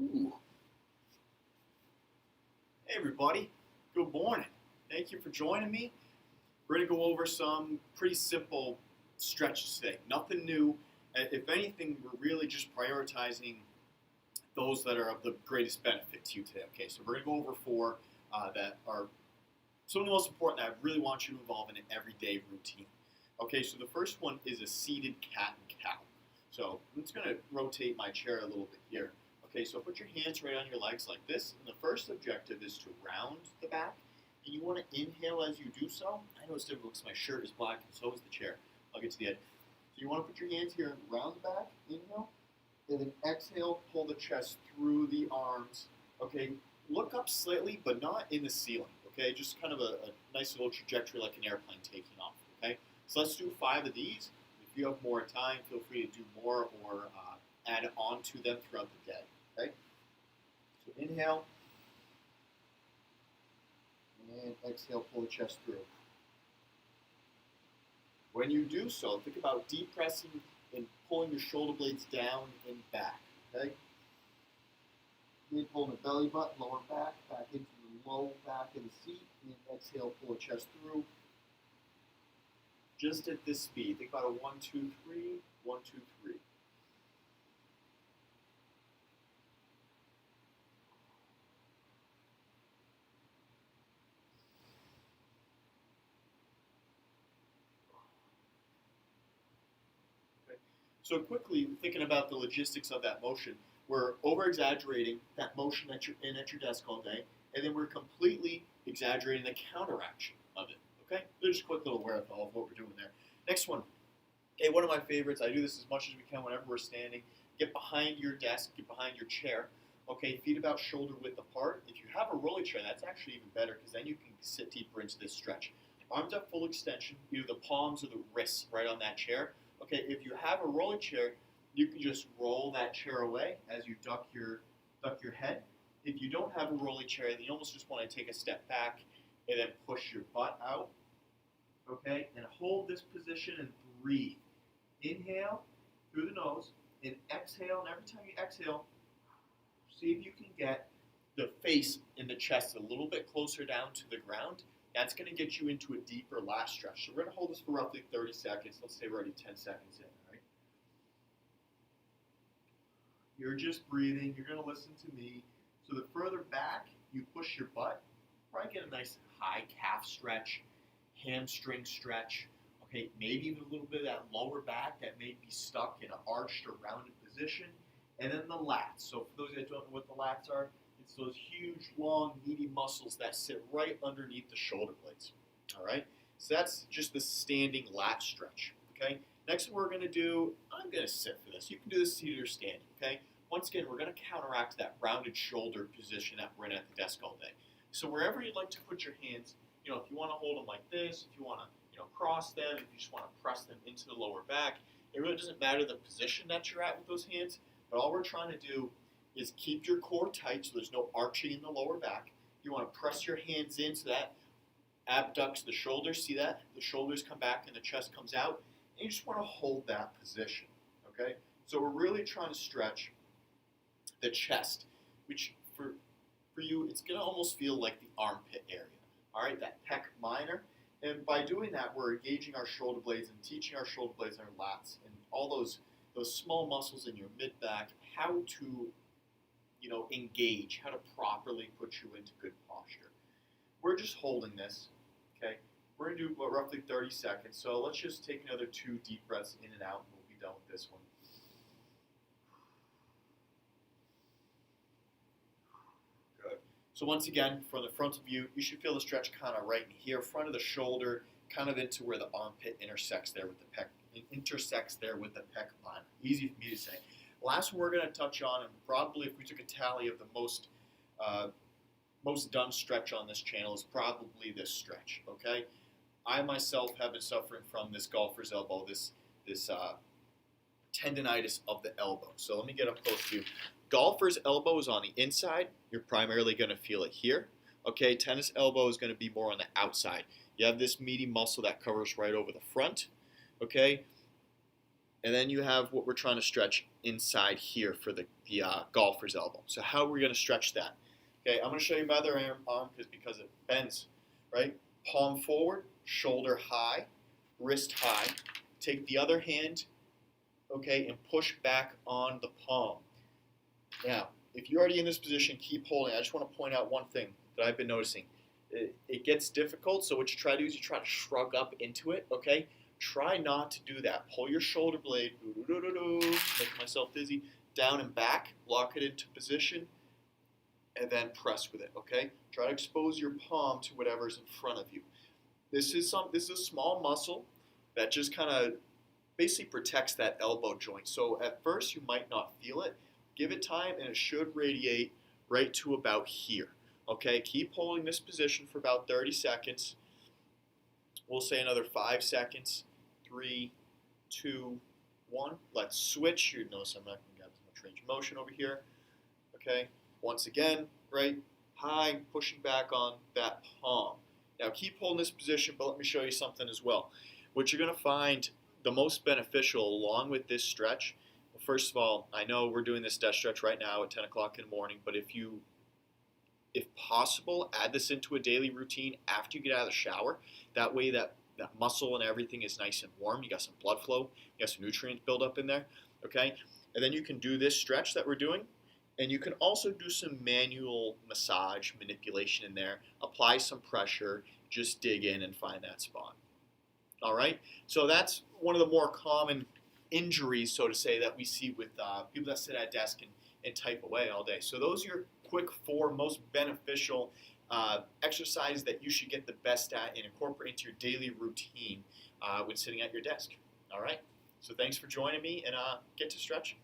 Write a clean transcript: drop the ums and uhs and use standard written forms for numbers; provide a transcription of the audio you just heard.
Ooh. Hey everybody, good morning. Thank you for joining me. We're going to go over some pretty simple stretches today. Nothing new. If anything, we're really just prioritizing those that are of the greatest benefit to you today. Okay, so we're going to go over four that are some of the most important that I really want you to involve in an everyday routine. Okay, so the first one is a seated cat and cow. So I'm just going to rotate my chair a little bit here. Okay, so put your hands right on your legs like this, and the first objective is to round the back, and you want to inhale as you do so. I know it's difficult because my shirt is black, and so is the chair. I'll get to the end. So you want to put your hands here and round the back, inhale, and then exhale, pull the chest through the arms. Okay, look up slightly, but not in the ceiling. Okay, just kind of a nice little trajectory like an airplane taking off. Okay, so let's do 5 of these. If you have more time, feel free to do more or add on to them throughout the day. Okay, so inhale and exhale, pull the chest through. When you do so, think about depressing and pulling your shoulder blades down and back. Okay, then pull the belly button, lower back into the low back of the seat, and exhale, pull the chest through. Just at this speed. Think about a 1, 2, 3, 1, 2, 3. Okay. So quickly, thinking about the logistics of that motion, we're over-exaggerating that motion that you're in at your desk all day, and then we're completely exaggerating the counteraction of it. Okay? There's just a quick little wherewithal of what we're doing there. Next one. Okay, one of my favorites. I do this as much as we can whenever we're standing. Get behind your desk, get behind your chair. Okay, feet about shoulder width apart. If you have a rolly chair, that's actually even better because then you can sit deeper into this stretch. Arms at full extension, either the palms or the wrists right on that chair. Okay, if you have a rolly chair, you can just roll that chair away as you duck your head. If you don't have a rolly chair, then you almost just want to take a step back and then push your butt out. Okay, and hold this position and breathe. Inhale through the nose and exhale, and every time you exhale, see if you can get the face and the chest a little bit closer down to the ground. That's going to get you into a deeper lat stretch. So we're going to hold this for roughly 30 seconds. Let's say we're already 10 seconds in, all right? You're just breathing. You're going to listen to me. So the further back you push your butt, probably get a nice high calf stretch, hamstring stretch. Okay, maybe even a little bit of that lower back that may be stuck in an arched or rounded position. And then the lats. So for those that don't know what the lats are, it's those huge, long, meaty muscles that sit right underneath the shoulder blades. All right? So that's just the standing lat stretch. Okay? Next what we're going to do, I'm going to sit for this. You can do this seated or standing. Okay? Once again, we're going to counteract that rounded shoulder position that we're in at the desk all day. So wherever you'd like to put your hands, if you want to hold them like this, if you want to cross them, if you just want to press them into the lower back, it really doesn't matter the position that you're at with those hands, but all we're trying to do is keep your core tight so there's no arching in the lower back. You want to press your hands in so that abducts the shoulders. See that? The shoulders come back and the chest comes out. And you just want to hold that position. Okay? So we're really trying to stretch the chest, which for you, it's going to almost feel like the armpit area. All right? That pec minor. And by doing that, we're engaging our shoulder blades and teaching our shoulder blades and our lats and all those small muscles in your mid-back how to engage, how to properly put you into good posture. We're just holding this, okay? We're going to do roughly 30 seconds, so let's just take another 2 deep breaths in and out, and we'll be done with this one. Good. So once again, from the front view, you should feel the stretch kind of right in here, front of the shoulder, kind of into where the armpit intersects there with the pec line. Easy for me to say. Last one we're going to touch on, and probably if we took a tally of the most done stretch on this channel, is probably this stretch. Okay, I myself have been suffering from this golfer's elbow, this tendonitis of the elbow. So let me get up close to you. Golfer's elbow is on the inside. You're primarily going to feel it here. Okay, tennis elbow is going to be more on the outside. You have this meaty muscle that covers right over the front. Okay. And then you have what we're trying to stretch inside here for the golfer's elbow. So how are we going to stretch that? Okay, I'm going to show you my other arm because it bends, right? Palm forward, shoulder high, wrist high. Take the other hand, okay, and push back on the palm. Now, if you're already in this position, keep holding. I just want to point out one thing that I've been noticing. It gets difficult, so what you try to do is you try to shrug up into it, okay? Try not to do that. Pull your shoulder blade, making myself dizzy, down and back, lock it into position, and then press with it, okay? Try to expose your palm to whatever's in front of you. This is a small muscle that just kind of basically protects that elbow joint. So at first you might not feel it. Give it time and it should radiate right to about here. Okay, keep holding this position for about 30 seconds. We'll say another 5 seconds. 3, 2, 1. Let's switch. You notice I'm not going to get much range of motion over here. Okay, once again, right, high, pushing back on that palm. Now keep holding this position, but let me show you something as well. What you're going to find the most beneficial along with this stretch, well, first of all, I know we're doing this death stretch right now at 10 o'clock in the morning, but if possible, add this into a daily routine after you get out of the shower. That way that muscle and everything is nice and warm. You got some blood flow, you got some nutrients build up in there, okay? And then you can do this stretch that we're doing. And you can also do some manual massage manipulation in there. Apply some pressure, just dig in and find that spot. All right? So that's one of the more common injuries, so to say, that we see with people that sit at a desk and type away all day. So those are your quick 4 most beneficial exercises that you should get the best at and incorporate into your daily routine when sitting at your desk. All right? So thanks for joining me, and get to stretching.